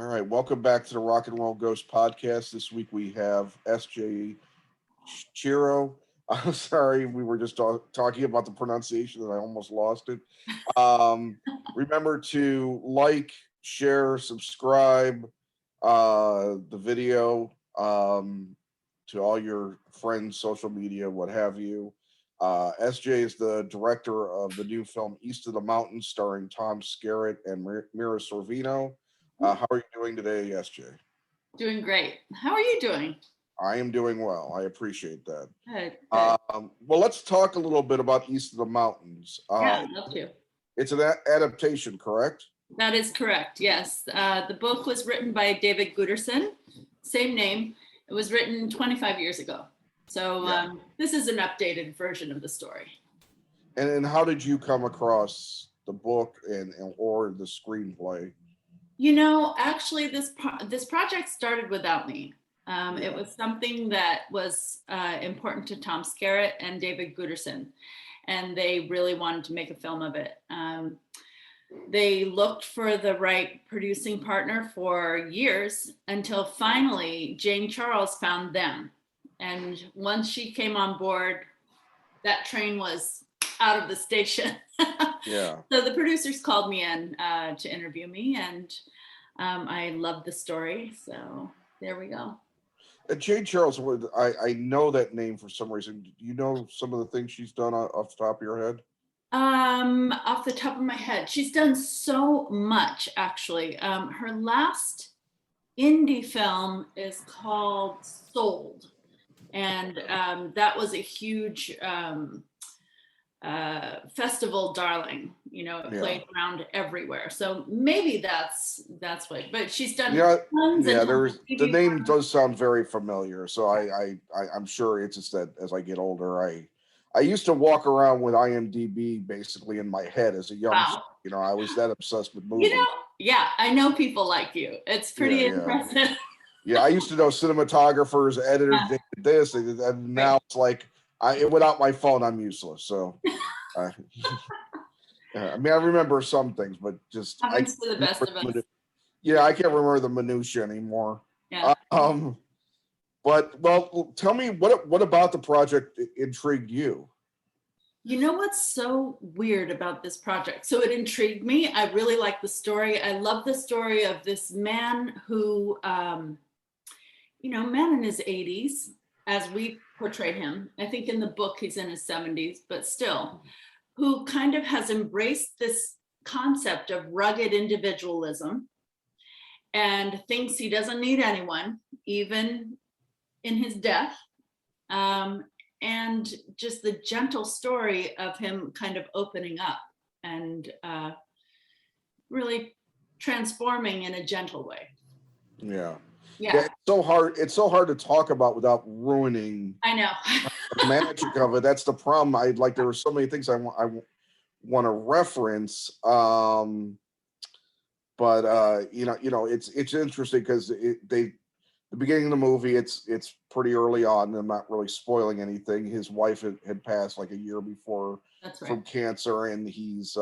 All right, welcome back to the Rock and Roll Ghost podcast. This week we have SJ Chiro. I'm sorry, we were just talking about the pronunciation and I almost lost it. Remember to like, share, subscribe the video to all your friends, social media, what have you. SJ is the director of the new film East of the Mountains, starring Tom Skerritt and Mira Sorvino. How are you doing today, SJ? Doing great. How are you doing? I am doing well. I appreciate that. Good. Well, let's talk a little bit about East of the Mountains. Yeah, I'd love to. It's an adaptation, correct? That is correct, yes. The book was written by David Guterson, same name. It was written 25 years ago. So this is an updated version of the story. And how did you come across the book or the screenplay? You know, actually, this project started without me. It was something that was important to Tom Skerritt and David Guterson, and they really wanted to make a film of it. They looked for the right producing partner for years until finally Jane Charles found them. And once she came on board, that train was out of the station. Yeah. So the producers called me in to interview me, and I loved the story. So there we go. Jane Charles, I know that name for some reason. Do you know some of the things she's done off the top of your head? Off the top of my head, she's done so much, actually. Her last indie film is called Sold. And that was a huge festival darling. You know, it played around everywhere. So maybe that's what. But she's done tons. Yeah, the name does sound very familiar. So I'm sure it's just that as I get older, I used to walk around with IMDb basically in my head as a youngster. You know, I was that obsessed with movies. You know, yeah, I know people like you. It's pretty impressive. Yeah, I used to know cinematographers, editors, they did this, they did that, and now it's like without my phone, I'm useless. So, I mean, I remember some things, but just happens to the best of us. Yeah, I can't remember the minutia anymore. Yeah. But well, tell me what about the project intrigued you? You know what's so weird about this project? So it intrigued me. I really like the story. I love the story of this man who, man in his 80s, as we portrayed him. I think in the book he's in his 70s, but still, who kind of has embraced this concept of rugged individualism and thinks he doesn't need anyone, even in his death. And just the gentle story of him kind of opening up and really transforming in a gentle way. Yeah. It's so hard. It's so hard to talk about without ruining. I know. The magic of it. That's the problem. There were so many things I want to reference. But it's interesting because the beginning of the movie, it's pretty early on. I'm not really spoiling anything. His wife had passed like a year before from cancer, and he's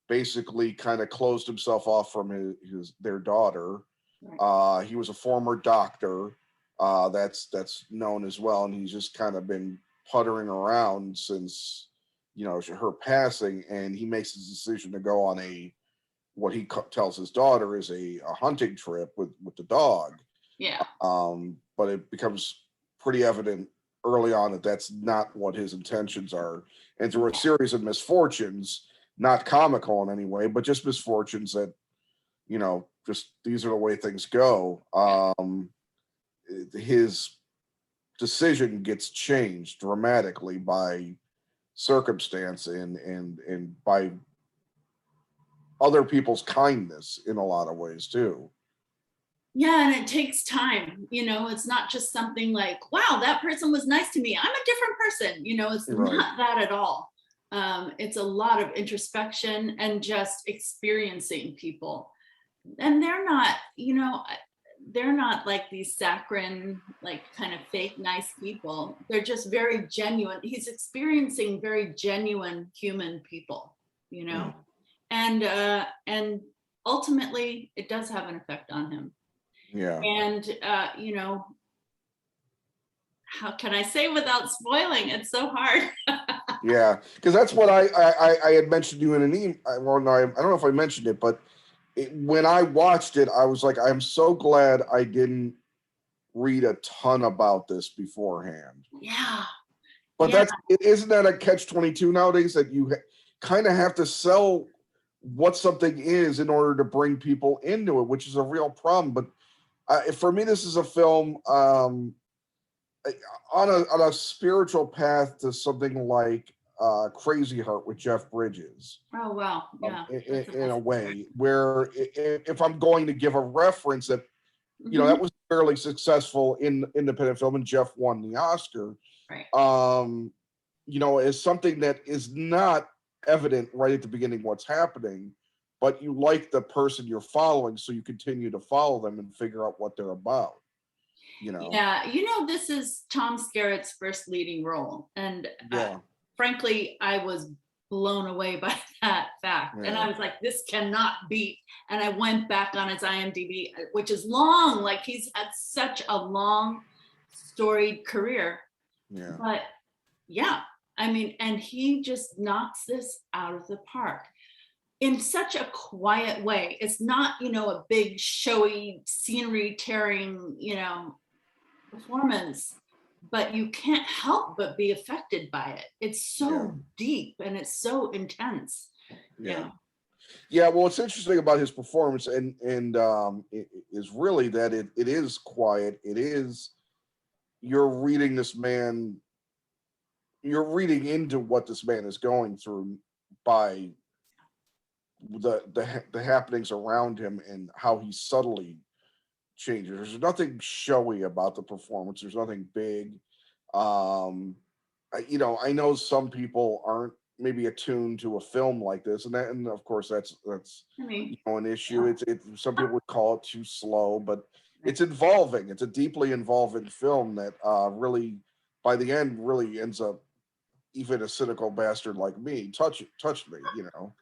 basically kind of closed himself off from their daughter. Right. He was a former doctor. That's known as well, and he's just kind of been puttering around since her passing. And he makes his decision to go on what he tells his daughter is a hunting trip with the dog. Yeah. But it becomes pretty evident early on that that's not what his intentions are. And through a series of misfortunes, not comical in any way, but just misfortunes that, just these are the way things go. His decision gets changed dramatically by circumstance and by other people's kindness in a lot of ways too. Yeah, and it takes time. It's not just something like, wow, that person was nice to me, I'm a different person. It's not that at all. It's a lot of introspection and just experiencing people. And they're not like these saccharine, like kind of fake nice people. They're just very genuine. He's experiencing very genuine human people, and ultimately it does have an effect on him. Yeah. And, you know, how can I say without spoiling? It's so hard. Yeah, because that's what I had mentioned to you in an email. Well, no, I don't know if I mentioned it, but when I watched it, I was like, I'm so glad I didn't read a ton about this beforehand. Yeah. But isn't that a catch-22 nowadays, that you kind of have to sell what something is in order to bring people into it, which is a real problem. But for me, this is a film on a spiritual path to something like Crazy Heart with Jeff Bridges. Oh wow, yeah. In a way, where if I'm going to give a reference, that you know, that was fairly successful in independent film, and Jeff won the Oscar. Right. You know, is something that is not evident right at the beginning what's happening, but you like the person you're following, so you continue to follow them and figure out what they're about. You know. Yeah, you know, this is Tom Skerritt's first leading role, and frankly, I was blown away by that fact. And I was like, this cannot be. And I went back on his IMDb, which is long. Like, he's had such a long, storied career. Yeah. But yeah, I mean, and he just knocks this out of the park in such a quiet way. It's not, you know, a big, showy, scenery tearing, you know, performance, but you can't help but be affected by it. It's so deep and it's so intense. Yeah, well, what's interesting about his performance and it is really that it is quiet. It is, you're reading this man, you're reading into what this man is going through by the happenings around him and how he subtly changes. There's nothing showy about the performance. There's nothing big. You know, I know some people aren't maybe attuned to a film like this, and of course that's you know, an issue. It's some people would call it too slow, but it's involving. It's a deeply involving film that really, by the end, really ends up, even a cynical bastard like me touched me. You know.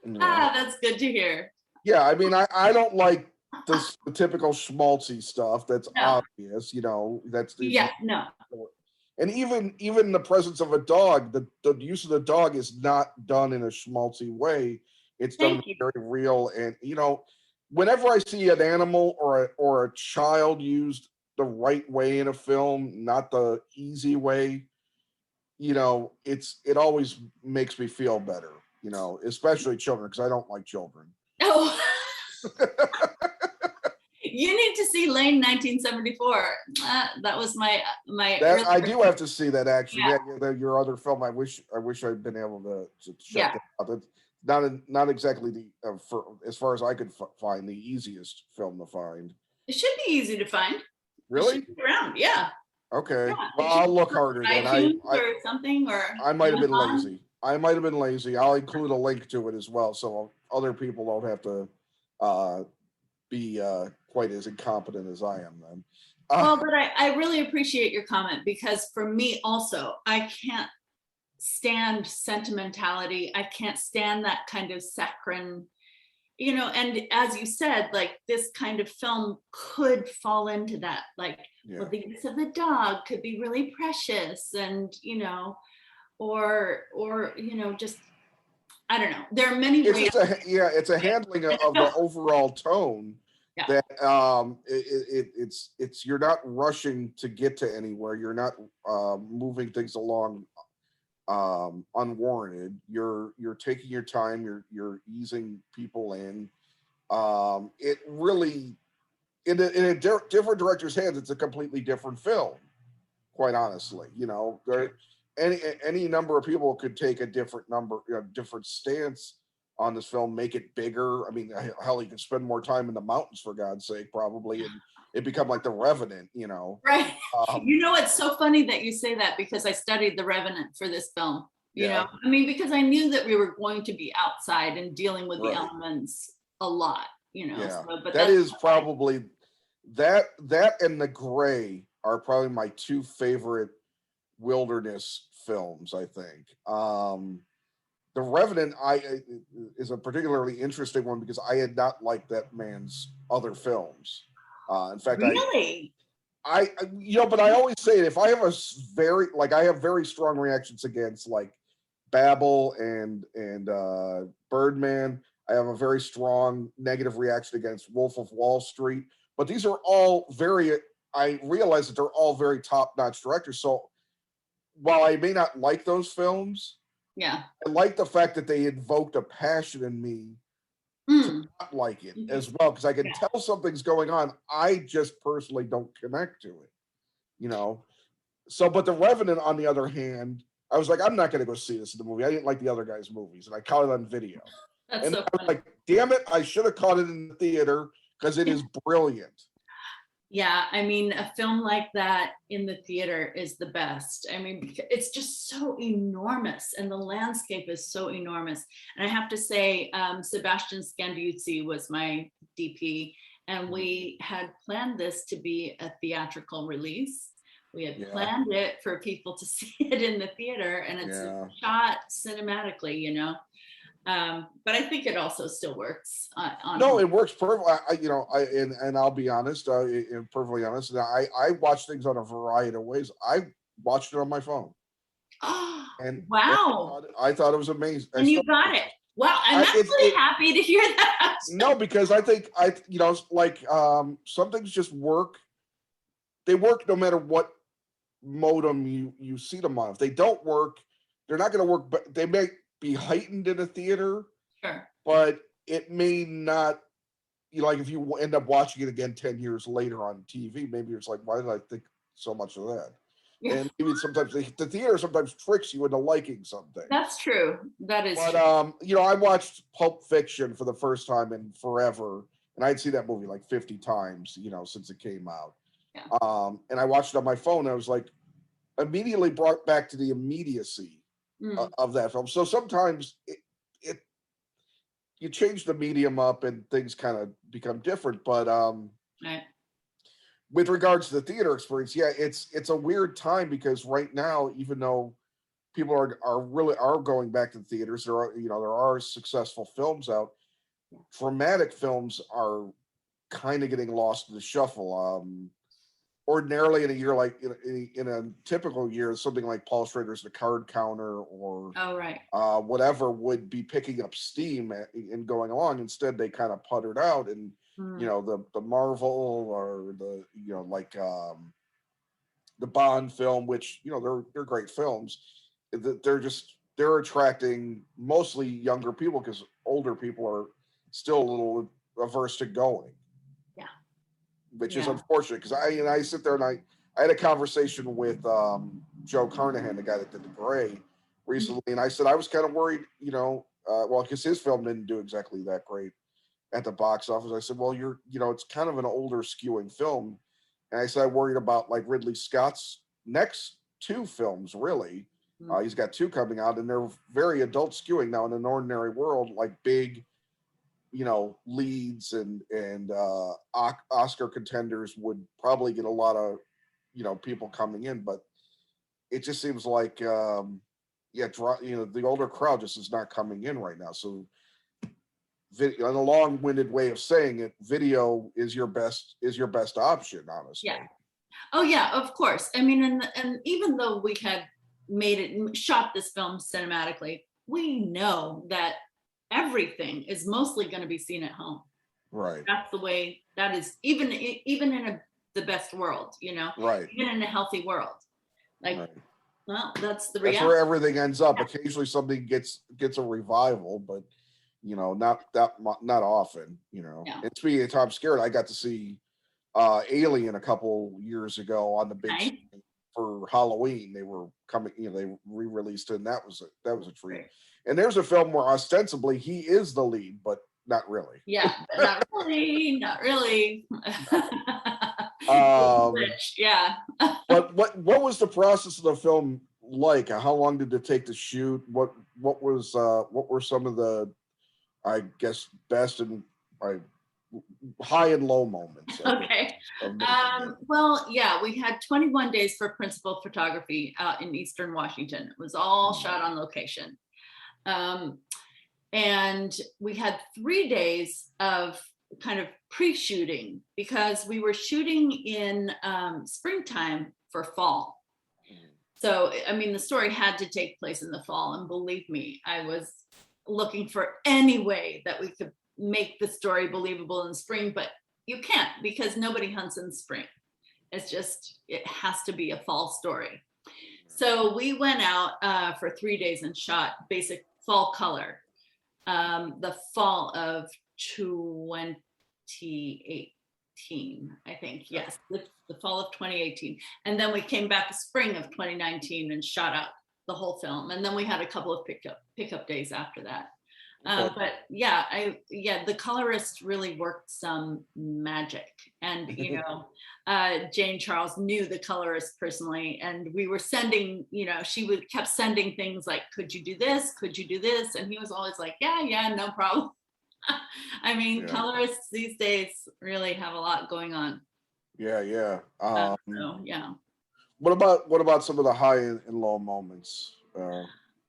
That's good to hear. Yeah, I mean, I don't like the typical schmaltzy stuff that's obvious, you know, that's no. And even the presence of a dog, the use of the dog is not done in a schmaltzy way. It's done very real. And you know, whenever I see an animal or a child used the right way in a film, not the easy way, you know, it always makes me feel better, you know, especially children, because I don't like children. Oh. You need to see Lane 1974. That was my I do have to see that, actually. Yeah, your other film. I wish I'd been able to check that out. That's not exactly the for as far as I could find, the easiest film to find. It should be easy to find. Really? It should be around, yeah. Okay. Yeah, well, I'll look harder then. Or something, or I might have been lazy. I'll include a link to it as well, so other people don't have to be quite as incompetent as I am then. Well, but I really appreciate your comment, because for me also, I can't stand sentimentality. I can't stand that kind of saccharine, you know, and as you said, like, this kind of film could fall into that, like, well, the use of the dog could be really precious, and, you know, or you know, just, I don't know. There are many ways. It's a handling of the overall tone that it's you're not rushing to get to anywhere. You're not moving things along unwarranted. You're taking your time. You're easing people in. It really, in a different director's hands, it's a completely different film. Quite honestly, you know, any number of people could take a different stance on this film, make it bigger. I mean, hell, you could spend more time in the mountains, for God's sake, probably, and it become like The Revenant, you know. Right. You know, it's so funny that you say that, because I studied The Revenant for this film. You know, I mean, because I knew that we were going to be outside and dealing with the elements a lot, you know. Yeah. So, but that is probably that and The Gray are probably my two favorite wilderness films, I think. The Revenant is a particularly interesting one because I had not liked that man's other films. In fact, really? But I always say it, if I have I have very strong reactions against like Babel and Birdman. I have a very strong negative reaction against Wolf of Wall Street. But these are all I realize that they're all very top-notch directors. So while I may not like those films, yeah, I like the fact that they invoked a passion in me to not like it as well, because I can tell something's going on. I just personally don't connect to it, you know. So, but The Revenant, on the other hand, I was like, I'm not going to go see this in the movie. I didn't like the other guy's movies, and I caught it on video. That's and so I was funny. like, damn it, I should have caught it in the theater because it is brilliant. Yeah, I mean, a film like that in the theater is the best. I mean, it's just so enormous, and the landscape is so enormous. And I have to say, Sebastian Scandiuzzi was my DP, and we had planned this to be a theatrical release. We had planned it for people to see it in the theater, and it's shot cinematically, you know. But I think it also still works. It works perfectly. And I'll be honest, perfectly honest. I watch things on a variety of ways. I watched it on my phone. Oh, and wow! I thought it was amazing. And you got it. Wow, I'm actually happy to hear that. No, because I think some things just work. They work no matter what modem you see them on. If they don't work, they're not going to work. But they may be heightened in a theater. Sure. But it may not. Like if you end up watching it again 10 years later on TV, maybe it's like, why did I think so much of that? Yeah. And maybe sometimes the theater sometimes tricks you into liking something. That's true. That is true. I watched Pulp Fiction for the first time in forever, and I'd seen that movie like 50 times, since it came out. Yeah. And I watched it on my phone, and I was like, immediately brought back to the immediacy of that film. So sometimes you change the medium up and things kind of become different. But right. With regards to the theater experience, it's a weird time because right now, even though people are going back to the theaters, there are successful films out. Dramatic films are kind of getting lost in the shuffle. Ordinarily in a year like in a typical year, something like Paul Schrader's The Card Counter or whatever would be picking up steam and going along. Instead, they kind of puttered out, and the Marvel or the the Bond film, which they're great films. They're attracting mostly younger people because older people are still a little averse to going. Which is unfortunate because I sit there and I had a conversation with Joe Carnahan, the guy that did The Gray, recently, and I said I was kind of worried, because his film didn't do exactly that great at the box office. I said, well, it's kind of an older skewing film, and I said I worried about like Ridley Scott's next two films. Really, he's got two coming out, and they're very adult skewing now. In an ordinary world, like big. Leads and Oscar contenders would probably get a lot of, people coming in, but it just seems like, the older crowd just is not coming in right now. So, in a long-winded way of saying it, video is your best option, honestly. Yeah. Oh yeah, of course. I mean, and even though we had shot this film cinematically, we know that everything is mostly going to be seen at home. Right. That's the way that is, even in the best world, right. Even in a healthy world. Like, right. Well, that's the reality. That's where everything ends up. Yeah. Occasionally something gets a revival, but not often, Yeah. And speaking of Tom Skerritt, I got to see Alien a couple years ago on the big screen for Halloween. They were coming, they re-released it, and that was a treat. Right. And there's a film where ostensibly he is the lead, but not really. Yeah, not really. Yeah. But what was the process of the film like? How long did it take to shoot? What were some of the, I guess, best and high and low moments? Okay. Well, yeah, we had 21 days for principal photography out in Eastern Washington. It was all shot on location. And we had 3 days of kind of pre-shooting because we were shooting in springtime for fall. So, I mean, the story had to take place in the fall. And believe me, I was looking for any way that we could make the story believable in spring, but you can't because nobody hunts in spring. It's just, it has to be a fall story. So we went out for 3 days and shot basic fall color, the fall of 2018, I think. Yes, the fall of 2018. And then we came back spring of 2019 and shot out the whole film. And then we had a couple of pickup days after that. But yeah, the colorist really worked some magic. And, you know, Jane Charles knew the colorist personally, and we were sending, you know, kept sending things like, could you do this? Could you do this? And he was always like, yeah, no problem. I mean, colorists these days really have a lot going on. Yeah. So, yeah. What about some of the high and low moments?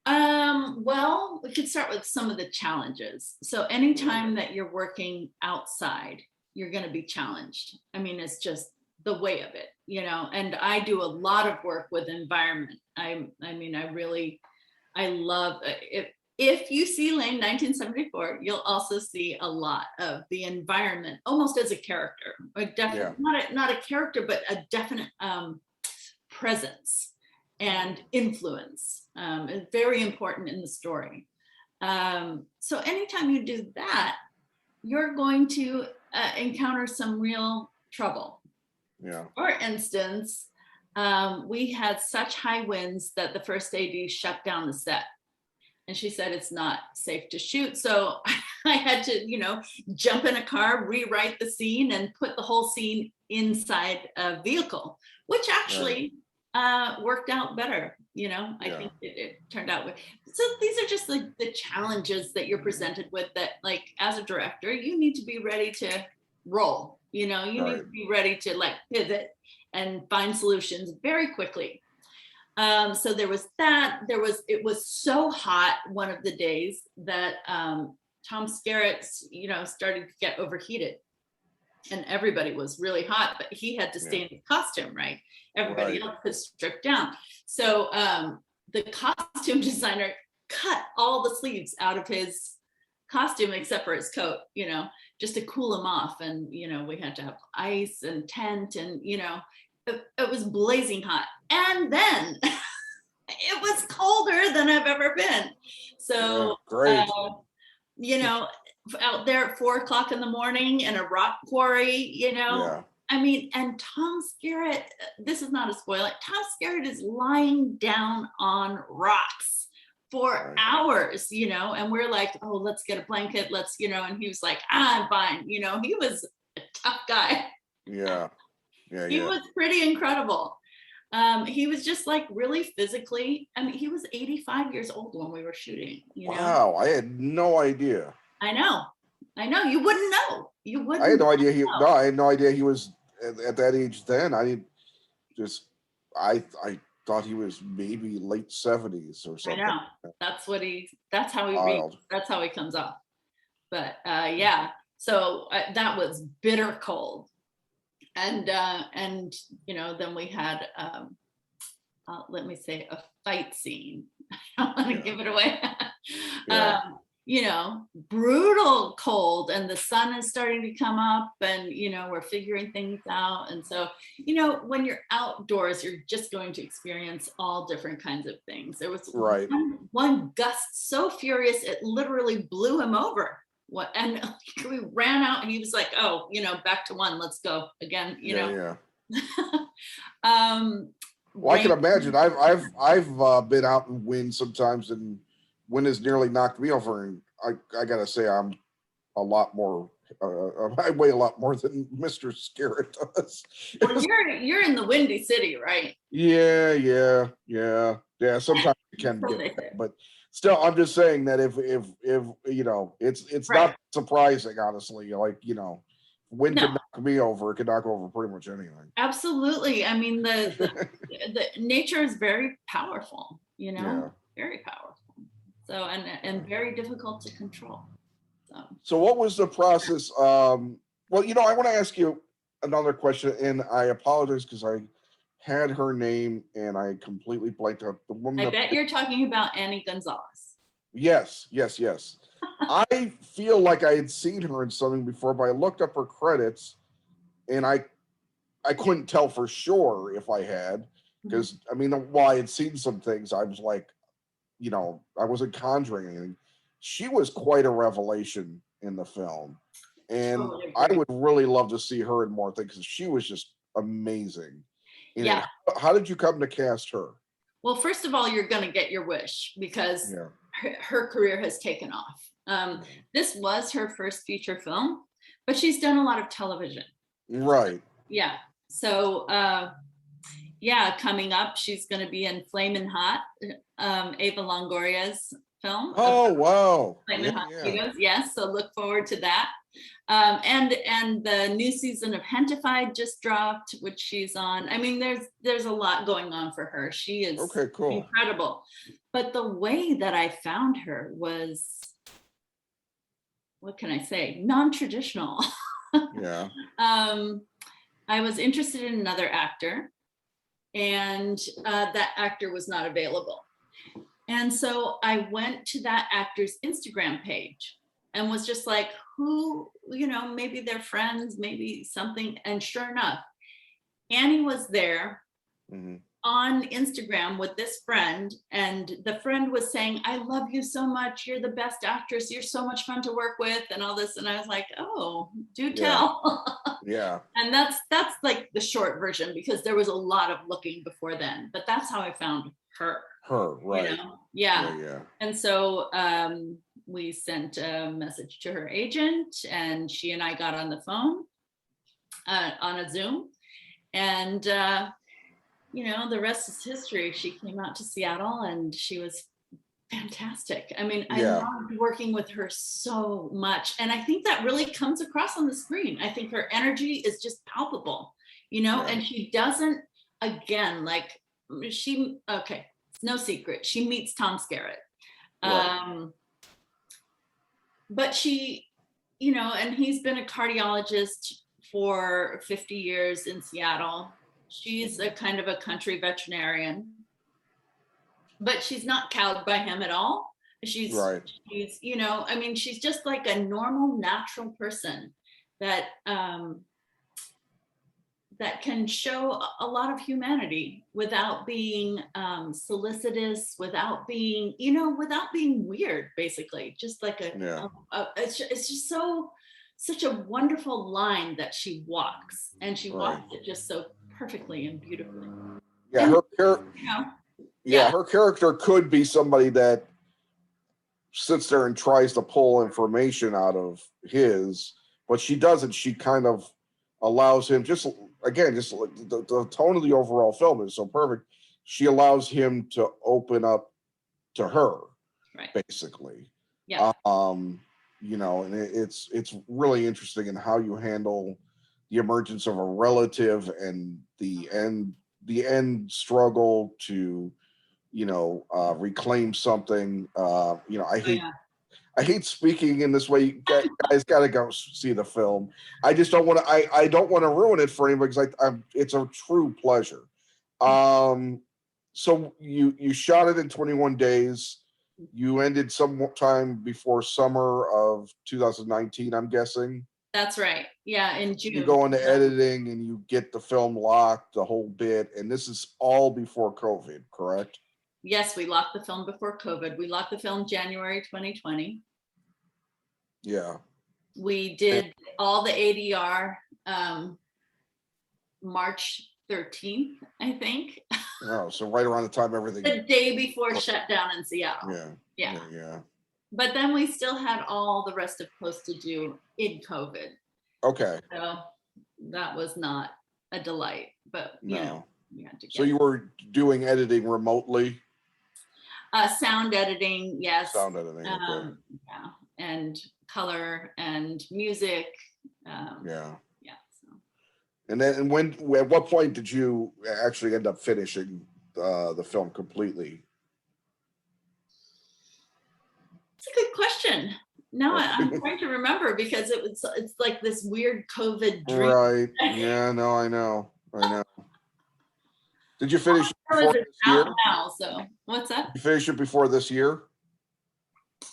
Well, we could start with some of the challenges. So anytime that you're working outside, you're going to be challenged. I mean, it's just the way of it, you know, and I do a lot of work with environment. I love it. If you see Lane 1974, you'll also see a lot of the environment almost as a character, not a character, but a definite presence and influence. Is very important in the story. So anytime you do that, you're going to encounter some real trouble. Yeah. For instance, we had such high winds that the first AD shut down the set. And she said it's not safe to shoot. So I had to, you know, jump in a car, rewrite the scene, and put the whole scene inside a vehicle, which actually worked out better. You know, I think it turned out with. So these are just the challenges that you're presented with that, like, as a director, you need to be ready to roll. You know, you need to be ready to like pivot and find solutions very quickly. So there was that. It was so hot one of the days that Tom Skerritt, you know, started to get overheated, and everybody was really hot, but he had to stay in his costume, right? Everybody else could strip down. So the costume designer cut all the sleeves out of his costume except for his coat, you know, just to cool him off. And, you know, we had to have ice and tent, and, you know, it was blazing hot. And then it was colder than I've ever been. So, you know, out there at 4:00 in the morning in a rock quarry, you know, I mean, and Tom Skerritt, this is not a spoiler, Tom Skerritt is lying down on rocks for hours, you know, and we're like, oh, let's get a blanket, let's, you know, and he was like, I'm fine, you know, he was a tough guy. He was pretty incredible. He was just like really physically, I mean, he was 85 years old when we were shooting, you know? Wow, I had no idea. I know, you wouldn't know. I had no idea I had no idea he was at that age then. I thought he was maybe late 70s or something. I know. That's how he comes off. But so that was bitter cold. And you know, then we had let me say a fight scene. I don't want to give it away. You know, brutal cold, and the sun is starting to come up, and, you know, we're figuring things out. And so, you know, when you're outdoors, you're just going to experience all different kinds of things. There was one gust so furious, it literally blew him over. And we ran out, and he was like, oh, you know, back to one, let's go again, you know. Well, I can imagine. I've been out in wind sometimes, and wind has nearly knocked me over, and I gotta say I'm a lot more. I weigh a lot more than Mr. Skerritt does. Well, you're in the Windy City, right? Yeah. Sometimes it can get bad, but still, I'm just saying that if you know, it's not surprising, honestly. Like, you know, wind can knock me over. It can knock over pretty much anything. Absolutely. I mean, the nature is very powerful. You know, very powerful. So, and very difficult to control. So what was the process? Well, I want to ask you another question, and I apologize because I had her name and I completely blanked out. The woman. I bet you're talking about Annie Gonzalez. Yes. I feel like I had seen her in something before, but I looked up her credits, and I couldn't tell for sure if I had, because I mean, while I had seen some things, I was like, I wasn't conjuring anything. She was quite a revelation in the film, and I would really love to see her in more things because she was just amazing. Yeah. How did you come to cast her? Well, first of all, you're going to get your wish because her career has taken off. This was her first feature film, but she's done a lot of television. Right. Yeah. So, coming up, she's going to be in Flamin' Hot, Ava Longoria's film. Oh, wow. Flamin' Hot Cheetos. Yes. So look forward to that. And the new season of Hentified just dropped, which she's on. I mean, there's a lot going on for her. She is incredible. But the way that I found her was, what can I say? Non-traditional. Yeah. I was interested in another actor, and that actor was not available. And so I went to that actor's Instagram page and was just like, who, maybe they're friends, maybe something. And sure enough, Annie was there on Instagram with this friend, and the friend was saying, I love you so much. You're the best actress. You're so much fun to work with and all this. And I was like, oh, do tell. Yeah. And that's like the short version, because there was a lot of looking before then, but that's how I found her. Right. Yeah. And so we sent a message to her agent, and she and I got on the phone on a Zoom, and the rest is history. She came out to Seattle, and she was fantastic. I mean, I loved working with her so much, and I think that really comes across on the screen. I think her energy is just palpable, and she doesn't, again, like it's no secret, she meets Tom Skerritt. But she, and he's been a cardiologist for 50 years in Seattle. She's a kind of a country veterinarian, but she's not cowed by him at all. She's, she's just like a normal, natural person that that can show a lot of humanity without being solicitous, without being, without being weird, basically. Just like it's just such a wonderful line that she walks, and she walks it just so perfectly and beautifully. Yeah, her character could be somebody that sits there and tries to pull information out of his, but she doesn't. She kind of allows him, just the tone of the overall film is so perfect. She allows him to open up to her, basically. Yeah. And it's really interesting in how you handle the emergence of a relative and the end struggle to reclaim something. I hate speaking in this way. You guys got to go see the film. I just don't want to. I don't want to ruin it for anybody because it's a true pleasure. So you shot it in 21 days. You ended sometime before summer of 2019, I'm guessing. That's right. Yeah, in June. You go into editing and you get the film locked, the whole bit, and this is all before COVID, correct? Yes, we locked the film before COVID. We locked the film January 2020. Yeah. We did all the ADR March 13th, I think. Oh, so right around the time everything. The day before shutdown in Seattle. Yeah. But then we still had all the rest of post to do in COVID. Okay. So that was not a delight, but we had to get. So you were doing editing remotely? Sound editing, yes. Sound editing, okay. Yeah, and color and music. So. And then at what point did you actually end up finishing the film completely? That's a good question. No, I'm trying to remember because it's like this weird COVID dream. Right. Yeah, no, I know. Did you finish it before this year? Now, so what's that? Did you finish it before this year?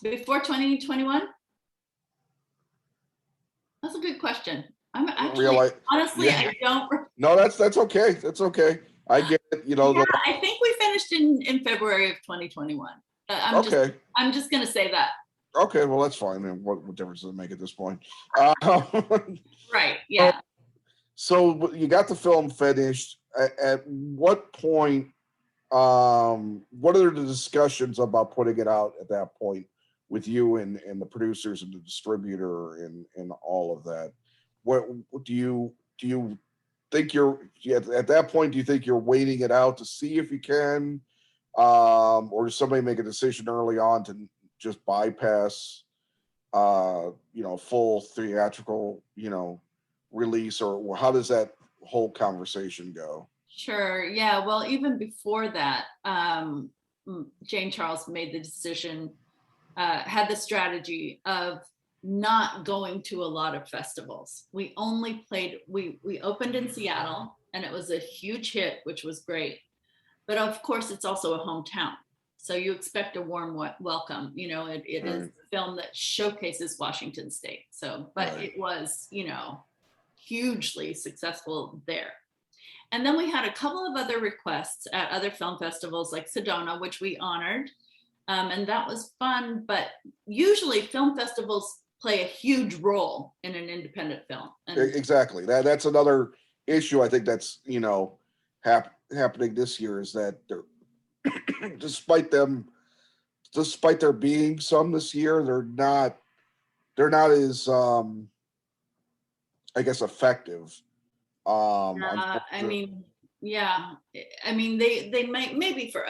Before 2021? That's a good question. I'm actually honestly, yeah. I don't. No, that's okay. That's okay. I get it. You know, yeah, I think we finished in February of 2021. I'm just gonna say that. Okay, well that's fine. And what difference does it make at this point? Right. Yeah. So you got the film finished. At what point? What are the discussions about putting it out at that point with you and the producers and the distributor and all of that? What do you think you're at that point? Do you think you're waiting it out to see if you can, or does somebody make a decision early on to just bypass, full theatrical, release, or how does that whole conversation go? Sure. Yeah. Well, even before that, Jane Charles made the decision, had the strategy of not going to a lot of festivals. We only played, we opened in Seattle and it was a huge hit, which was great. But of course, it's also a hometown. So you expect a warm welcome. It is a film that showcases Washington State. So, but it was, hugely successful there. And then we had a couple of other requests at other film festivals like Sedona, which we honored. And that was fun. But usually film festivals play a huge role in an independent film. And exactly. That's another issue I think that's, happening this year is that they're despite there being some this year, they're not as I guess effective. They might maybe for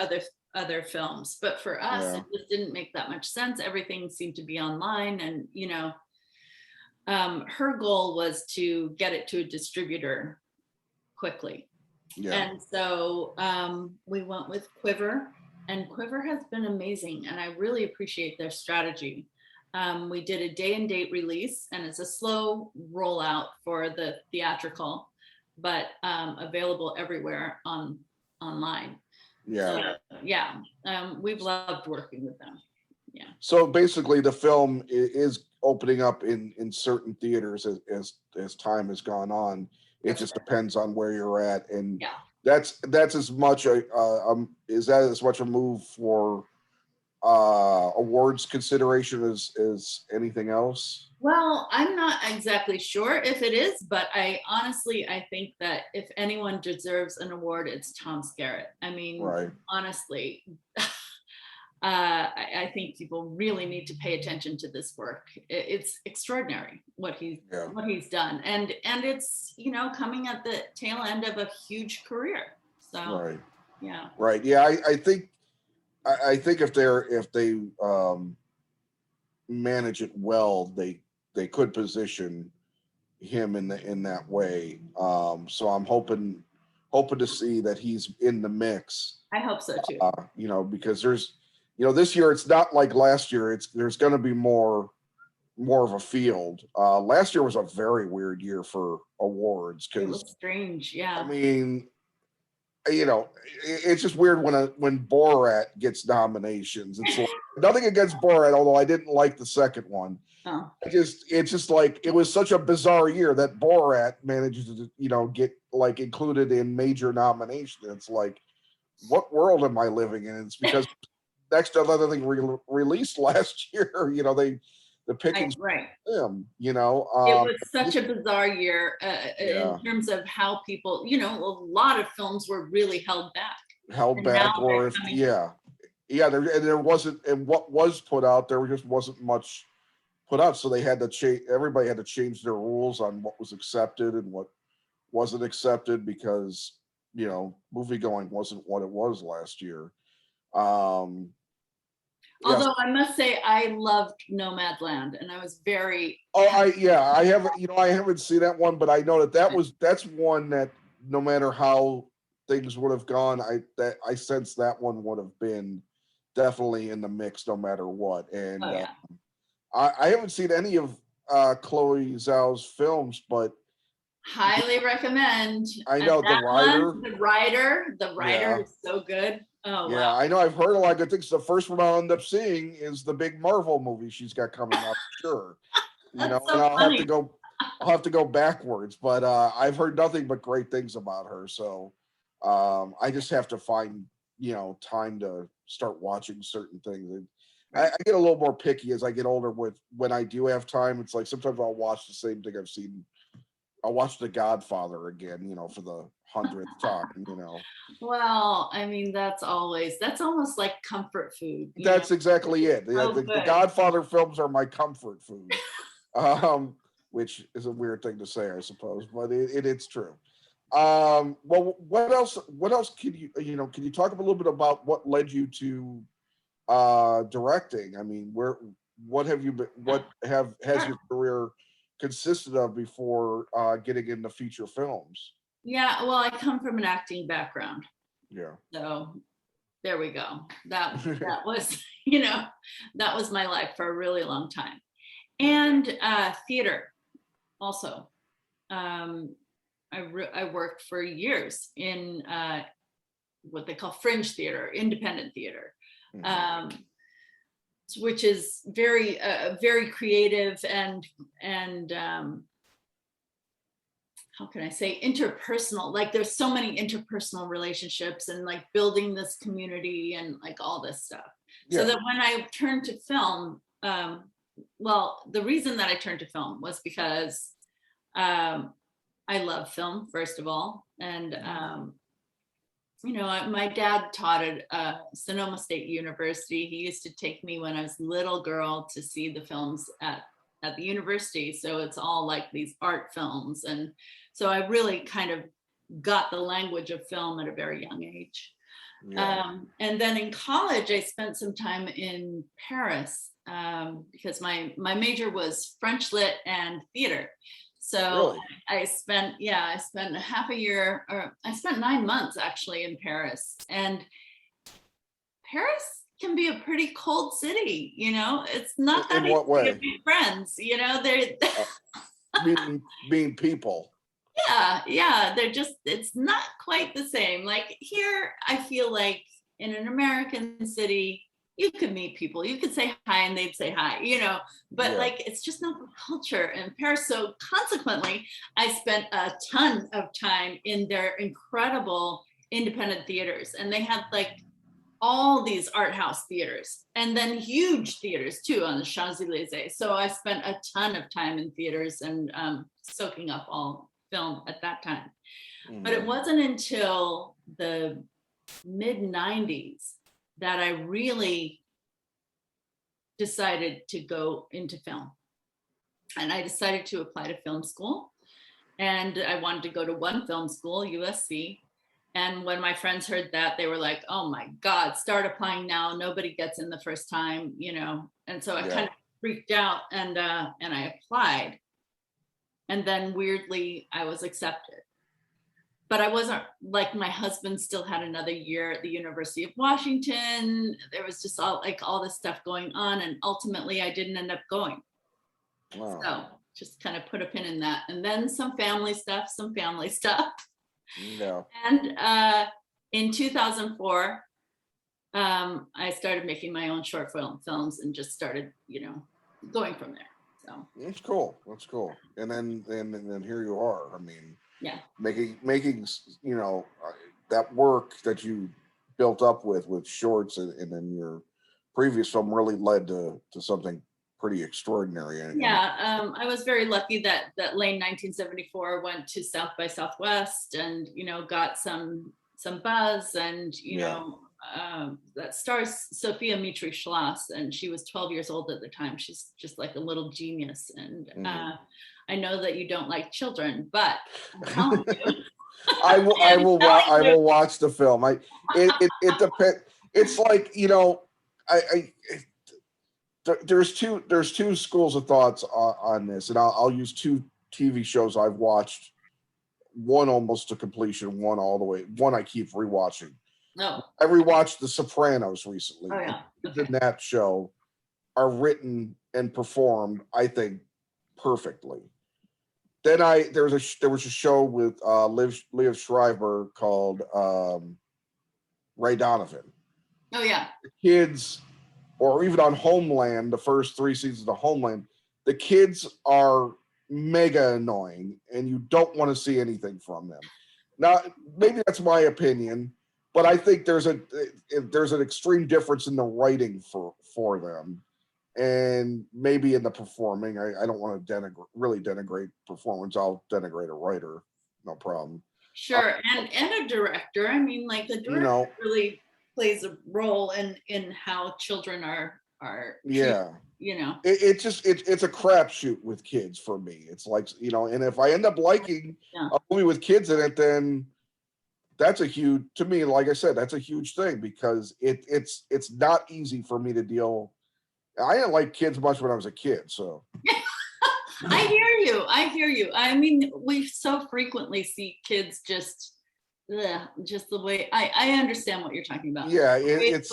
other films, but for us it just didn't make that much sense. Everything seemed to be online, and her goal was to get it to a distributor quickly. And so we went with Quiver, and Quiver has been amazing, and I really appreciate their strategy. We did a day and date release, and it's a slow rollout for the theatrical, but available everywhere online. We've loved working with them. So basically the film is opening up in certain theaters as time has gone on. It just depends on where you're at, and that's as much is that as much a move for awards consideration as anything else? Well, I'm not exactly sure if it is, but I think that if anyone deserves an award, it's Tom Skerritt. I mean, honestly, I think people really need to pay attention to this work. It's extraordinary what he's done, and it's coming at the tail end of a huge career. So I think if they manage it well, they could position him in that way. So I'm hoping to see that he's in the mix. I hope so too. Because there's this year it's not like last year. There's going to be more of a field. Last year was a very weird year for awards because it was strange. Yeah. I mean, it's just weird when Borat gets nominations. It's like, nothing against Borat, although I didn't like the second one. Oh. It's just like it was such a bizarre year that Borat managed to get like included in major nominations. It's like, what world am I living in? It's because next to another thing released last year. The pickings them. It was such a bizarre year in terms of how people. A lot of films were really held back. Or if there wasn't, and what was put out there just wasn't much put out, so they had to change. Everybody had to change their rules on what was accepted and what wasn't accepted because movie going wasn't what it was last year. Although I must say I loved Nomadland, and I was very. I haven't seen that one, but I know that's one that no matter how things would have gone, I sense that one would have been definitely in the mix no matter what. And Oh, yeah. I haven't seen any of Chloe Zhao's films, but highly recommend. I And know that the writer yeah. is so good. Oh, Yeah, wow. I know. I've heard a lot of good things. The first one I'll end up seeing is the big Marvel movie she's got coming up. Sure, That's and so funny. I'll have to go backwards. But I've heard nothing but great things about her. So I just have to find time to start watching certain things. And I get a little more picky as I get older. With when I do have time, it's like sometimes I'll watch the same thing I've seen. I'll watch The Godfather again, for the 100th time. Well, I mean, that's almost like comfort food. That's exactly it. The Godfather films are my comfort food, which is a weird thing to say, I suppose, but it's true. Well, what else? What else can Can you talk a little bit about what led you to directing? I mean, what have you been? What has your career consisted of before getting into feature films? Yeah, well, I come from an acting background. Yeah. So there we go. That was, that was my life for a really long time. And theater also. I worked for years in what they call fringe theater, independent theater, which is very, very creative and how can I say, interpersonal. Like there's so many interpersonal relationships and like building this community and like all this stuff. Yeah. So that when I turned to film, well, the reason that I turned to film was because I love film, first of all. And, my dad taught at Sonoma State University. He used to take me when I was a little girl to see the films at the university. So it's all like these art films. And so I really kind of got the language of film at a very young age. Yeah. And then in college, I spent some time in Paris because my major was French Lit and theater. So really? I spent half a year, or I spent 9 months actually in Paris. And Paris can be a pretty cold city, it's not that in what way? To make friends, they're being people. Yeah, they're just, it's not quite the same. Like here, I feel like in an American city, you could meet people, you could say hi and they'd say hi, but like it's just not the culture in Paris. So consequently, I spent a ton of time in their incredible independent theaters, and they had like all these art house theaters and then huge theaters too on the Champs-Elysees. So I spent a ton of time in theaters and soaking up all film at that time. But it wasn't until the mid-90s that I really decided to go into film. And I decided to apply to film school. And I wanted to go to one film school, USC. And when my friends heard that, they were like, oh my God, start applying now. Nobody gets in the first time, And so I kind of freaked out and I applied. And then weirdly, I was accepted. But I wasn't, like, my husband still had another year at the University of Washington. There was just all this stuff going on. And ultimately, I didn't end up going. Wow. So just kind of put a pin in that. And then some family stuff. Yeah. And in 2004, I started making my own short films and just started, going from there. So that's cool. And then here you are. I mean, yeah, making that work that you built up with shorts and then your previous film really led to something pretty extraordinary. I was very lucky that Lane 1974 went to South by Southwest and got some buzz, and that stars Sophia Mitri Schloss, and she was 12 years old at the time. She's just like a little genius. And I know that you don't like children, but I'm telling you. I will watch the film. It depends. It's like, there's two schools of thoughts on this, and I'll use two TV shows I've watched, one almost to completion, one all the way, one I keep rewatching. No. I rewatched The Sopranos recently. Oh yeah. Okay. In that show are written and performed, I think, perfectly. Then there was a show with Liev Schreiber called Ray Donovan. Oh yeah. The kids, or even on Homeland, the first 3 seasons of Homeland, the kids are mega annoying, and you don't want to see anything from them. Now, maybe that's my opinion, but I think there's an extreme difference in the writing for them, and maybe in the performing. I don't want to really denigrate performance. I'll denigrate a writer, no problem. Sure, and a director. I mean, like the director really plays a role in how children are. Yeah. You know, it's a crapshoot with kids for me. It's like, and if I end up liking a movie with kids in it, then that's a huge, to me, like I said, that's a huge thing, because it's not easy for me to deal. I didn't like kids much when I was a kid, so. I hear you. I mean, we so frequently see kids just the way I understand what you're talking about. Yeah, there's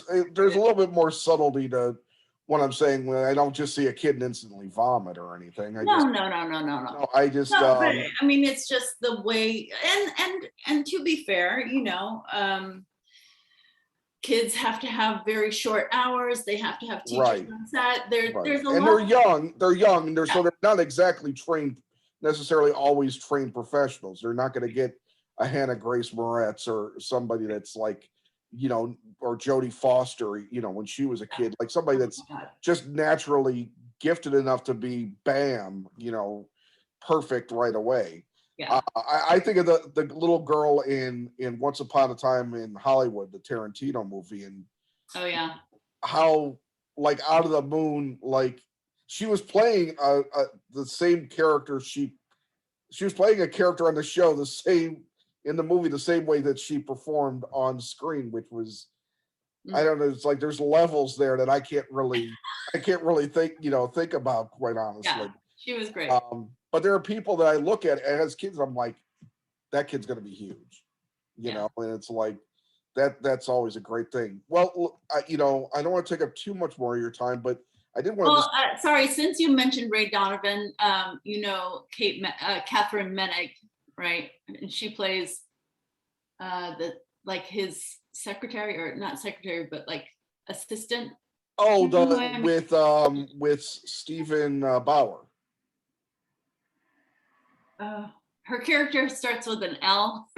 a little bit more subtlety to what I'm saying, when I don't just see a kid and instantly vomit or anything. No. I just but, I mean, it's just the way, and to be fair, kids have to have very short hours. They have to have teachers on set. There's a lot. They're young, and so they're not exactly necessarily always trained professionals. They're not going to get a Hannah Grace Moretz or somebody that's like, or Jodie Foster, when she was a kid, like somebody that's just naturally gifted enough to be perfect right away. Yeah. I think of the little girl in Once Upon a Time in Hollywood, the Tarantino movie, and how, like, out of the moon, like, she was playing the same character. She was playing a character on the show in the movie the same way that she performed on screen, which was, I don't know, it's like there's levels there that I can't really think about, quite honestly. Yeah, she was great. But there are people that I look at as kids, I'm like, that kid's going to be huge, and it's like that's always a great thing. Well, I don't want to take up too much more of your time, but I did want to. Sorry, since you mentioned Ray Donovan, Catherine Menig, right? And she plays his secretary, or not secretary, but like assistant. Oh, with Stephen Bauer. Her character starts with an L.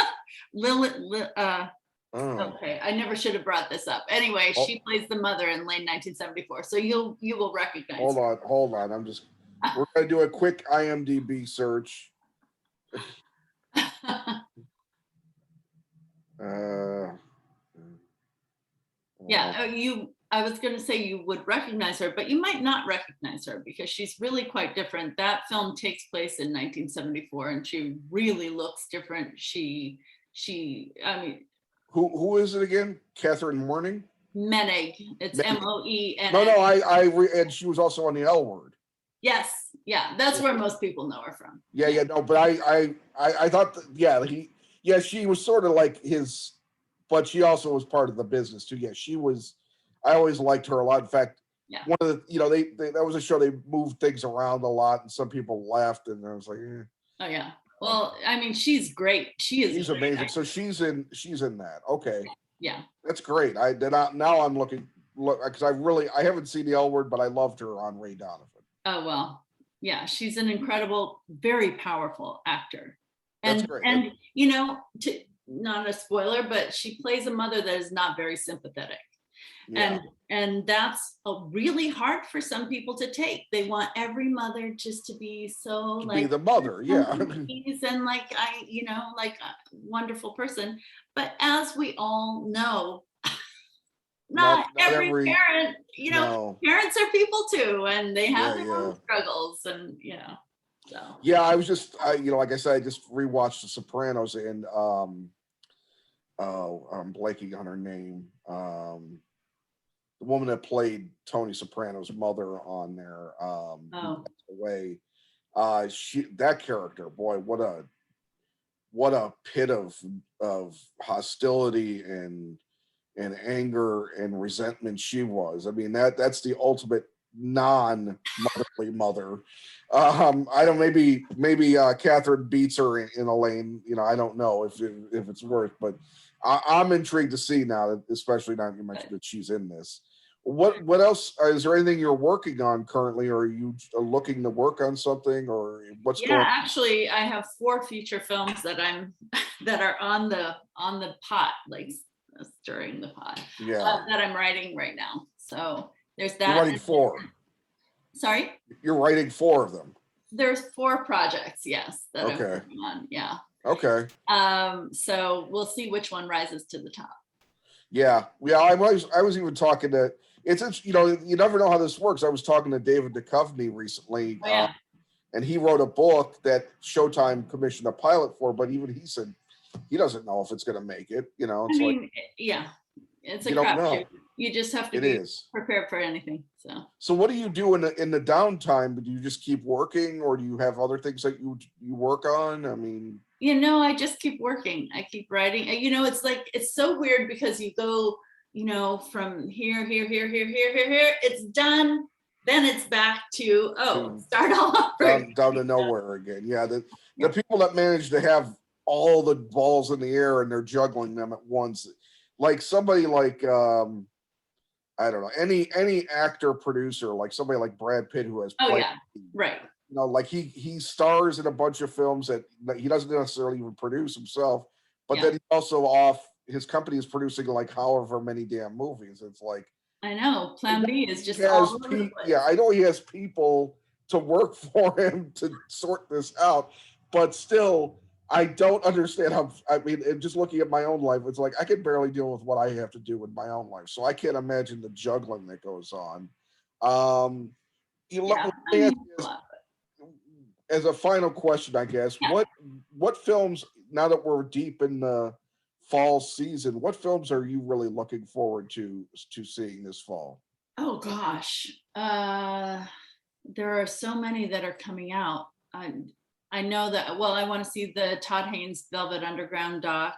Okay, I never should have brought this up. Anyway, she plays the mother in late 1974, so you will recognize. Hold on. We're gonna do a quick IMDb search. I was going to say you would recognize her, but you might not recognize her because she's really quite different. That film takes place in 1974, and she really looks different. I mean, who is it again? Catherine Menig. It's Moen. No, and she was also on The L Word. Yes, yeah, that's where most people know her from. But I thought she was sort of like his, but she also was part of the business too. Yeah, she was. I always liked her a lot. In fact, one of the that was a show they moved things around a lot, and some people laughed, and I was like, Oh yeah. Well, I mean, she's great. She's amazing. So she's in that. Okay. Yeah. That's great. Now I'm looking because I haven't seen The L Word, but I loved her on Ray Donovan. Oh well, yeah, she's an incredible, very powerful actor. And that's great. And not a spoiler, but she plays a mother that is not very sympathetic. Yeah. And that's really hard for some people to take. They want every mother just to be so be the mother, yeah, and like like a wonderful person. But as we all know, not every parent. Parents are people too, and they have their own struggles, and So. Yeah, I was just like I said, I just rewatched The Sopranos, and I'm blanking on her name. The woman that played Tony Soprano's mother on there, who passed away. That character, boy, what what a pit of hostility and anger and resentment she was. I mean, that's the ultimate non-motherly mother. I don't, maybe Catherine beats her in a lane, you know, I don't know if it's worth, but I'm intrigued to see now that, especially now you mentioned that she's in this. What else, is there anything you're working on currently, or are you looking to work on something, or what's going on? Actually I have 4 feature films that are on the pot, like stirring the pot, that I'm writing right now. So there's that. You're writing 4. Sorry? You're writing 4 of them. There's 4 projects, yes, that I'm working on. Yeah. Okay. So we'll see which one rises to the top. Yeah. I was even talking to, it's you know, you never know how this works. I was talking to David Duchovny recently, and he wrote a book that Showtime commissioned a pilot for, but even he said he doesn't know if it's going to make it. You know, it's it's a crapshoot. You just have to be prepared for anything. So what do you do in the downtime? Do you just keep working, or do you have other things that you work on? I mean, you know, I just keep working. I keep writing. You know, it's like, it's so weird because you go, you know, from here, it's done. Then it's back to start all over down to nowhere again. Yeah, the people that manage to have all the balls in the air and they're juggling them at once, like somebody like I don't know, any actor producer, like somebody like Brad Pitt, who has right. You know, like he stars in a bunch of films that he doesn't necessarily even produce himself, but then he's also his company is producing like however many damn movies. It's like, I know, Plan B is just all over the place. Yeah, I know he has people to work for him to sort this out, but still, I don't understand how. I mean, just looking at my own life, it's like I can barely deal with what I have to do in my own life, so I can't imagine the juggling that goes on. As a final question, I guess, what films, now that we're deep in the fall season, what films are you really looking forward to seeing this fall? Oh gosh, there are so many that are coming out. I know that. Well, I want to see the Todd Haynes Velvet Underground doc.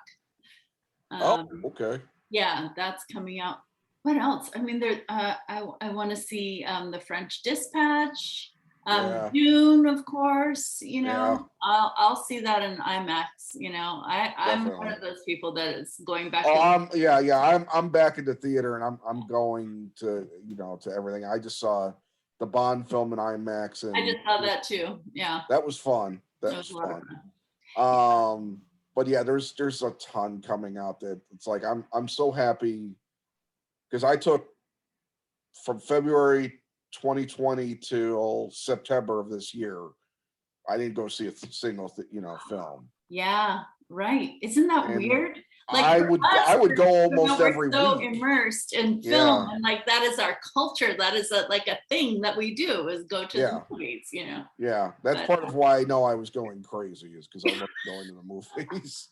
Okay. Yeah, that's coming out. What else? I mean, I want to see the French Dispatch. Dune, of course, you know, I'll see that in IMAX. You know, I'm one of those people that is going back. I'm back in the theater, and I'm going to, you know, to everything. I just saw the Bond film in IMAX, and I just saw that too. Yeah, that was fun. That was fun. But yeah, there's a ton coming out that it's like I'm so happy because I took from February 2020 till September of this year, I didn't go see a single film. Yeah, right. Isn't that weird? Like I would go almost every so week. Immersed in film, and like that is our culture. That is like a thing that we do, is go to the movies. You know. Yeah, that's part of why I know I was going crazy, is because I love going to the movies.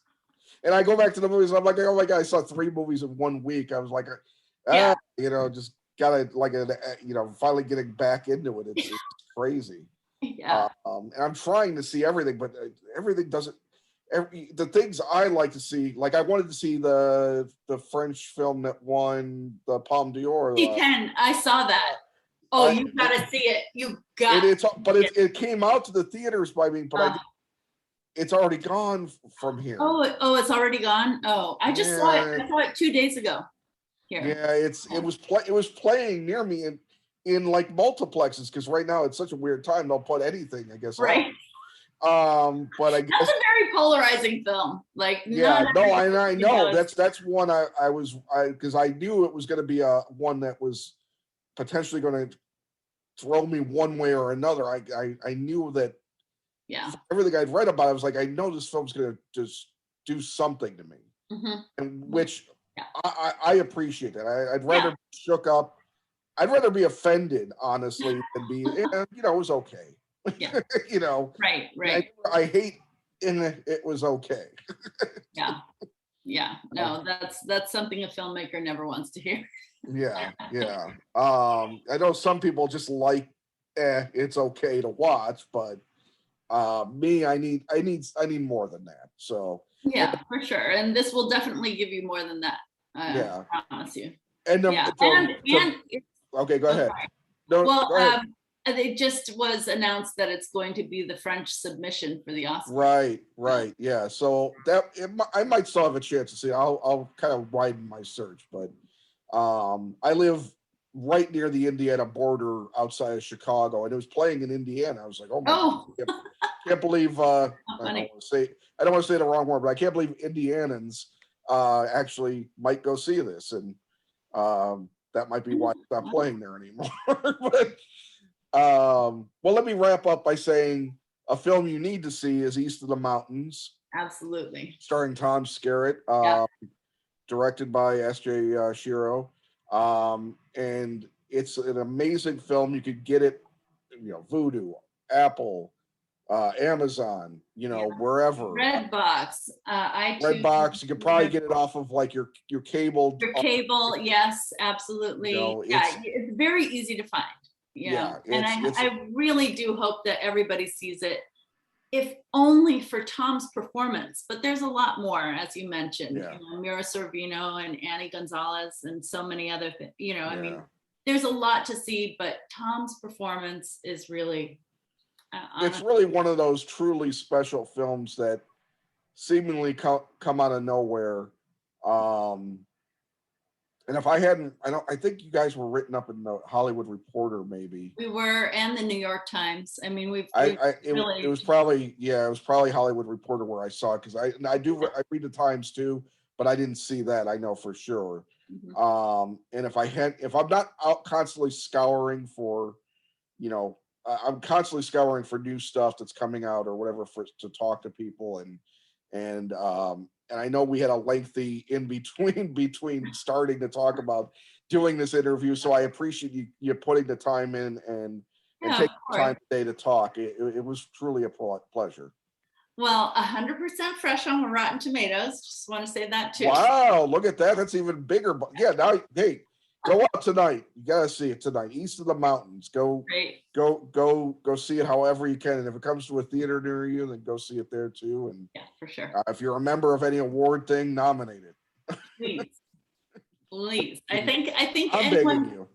And I go back to the movies, and I'm like, oh my God, I saw 3 movies in 1 week. I was like, you know, just gotta finally getting back into it. It's crazy. Yeah. And I'm trying to see everything, but everything doesn't. The things I like to see, like I wanted to see the French film that won the Palme d'Or. I saw that. Oh, you gotta see it. You got it. It came out to the theaters by me, but it's already gone from here. Oh, it's already gone. Oh, I just saw it. I saw it 2 days ago. Here. Yeah, it was playing near me in like multiplexes, because right now it's such a weird time. They'll put anything, I guess. Right. But I guess that's a very polarizing film. Like, I know that's one because I knew it was going to be one that was potentially going to throw me one way or another. I knew that. Yeah. Everything I'd read about it, I was like, I know this film's going to just do something to me, and which I appreciate that. I'd rather be shook up. I'd rather be offended, honestly, than be, it was okay. Yeah. You know. Right. I hate it was okay. Yeah. Yeah. No, that's something a filmmaker never wants to hear. Yeah. I know some people just like, it's okay to watch, but Me, I need more than that. So yeah, for sure. And this will definitely give you more than that. Yeah. I promise you. And Yeah. okay, go ahead. No, well, go ahead. It just was announced that it's going to be the French submission for the Oscar. Right. Yeah. So I might still have a chance to see. I'll kind of widen my search, but I live right near the Indiana border outside of Chicago, and it was playing in Indiana. I was like, oh my God, can't believe I don't want to say the wrong word, but I can't believe Indianans actually might go see this, and that might be why it's not playing there anymore. But well, let me wrap up by saying a film you need to see is East of the Mountains. Absolutely. Starring Tom Skerritt, directed by S.J. Chiro. And it's an amazing film. You could get it, Vudu, Apple, Amazon, wherever. Redbox, iTunes. Redbox. You could probably get it off of like your cable. Your cable, yes, absolutely. It's very easy to find. And I really do hope that everybody sees it, if only for Tom's performance. But there's a lot more, as you mentioned. Mira Sorvino and Annie Gonzalez and so many other things. I mean, there's a lot to see, but Tom's performance is really. It's really one of those truly special films that seemingly come out of nowhere. And if I think you guys were written up in the Hollywood Reporter, maybe. We were, and the New York Times. I mean, it was probably Hollywood Reporter where I saw it, because I read the Times too, but I didn't see that. I know for sure. Mm-hmm. And if I'm not out constantly scouring for, I'm constantly scouring for new stuff that's coming out or whatever to talk to people, and I know we had a lengthy in between starting to talk about doing this interview, so I appreciate you putting the time in and taking the time today to talk. It was truly a pleasure. Well, 100% fresh on Rotten Tomatoes. Just want to say that too. Wow, look at that. That's even bigger. Yeah, now, hey, go out tonight. You gotta see it tonight. East of the Mountains. Go see it however you can. And if it comes to a theater near you, then go see it there too. And for sure. If you're a member of any award thing, nominate it. Please. I think I'm begging you.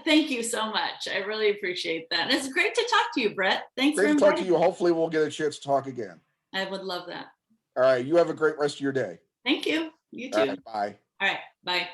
Thank you so much. I really appreciate that. And it's great to talk to you, Brett. Thanks. Great to talk to you. Hopefully we'll get a chance to talk again. I would love that. All right. You have a great rest of your day. Thank you. You too. All right, bye. All right. Bye.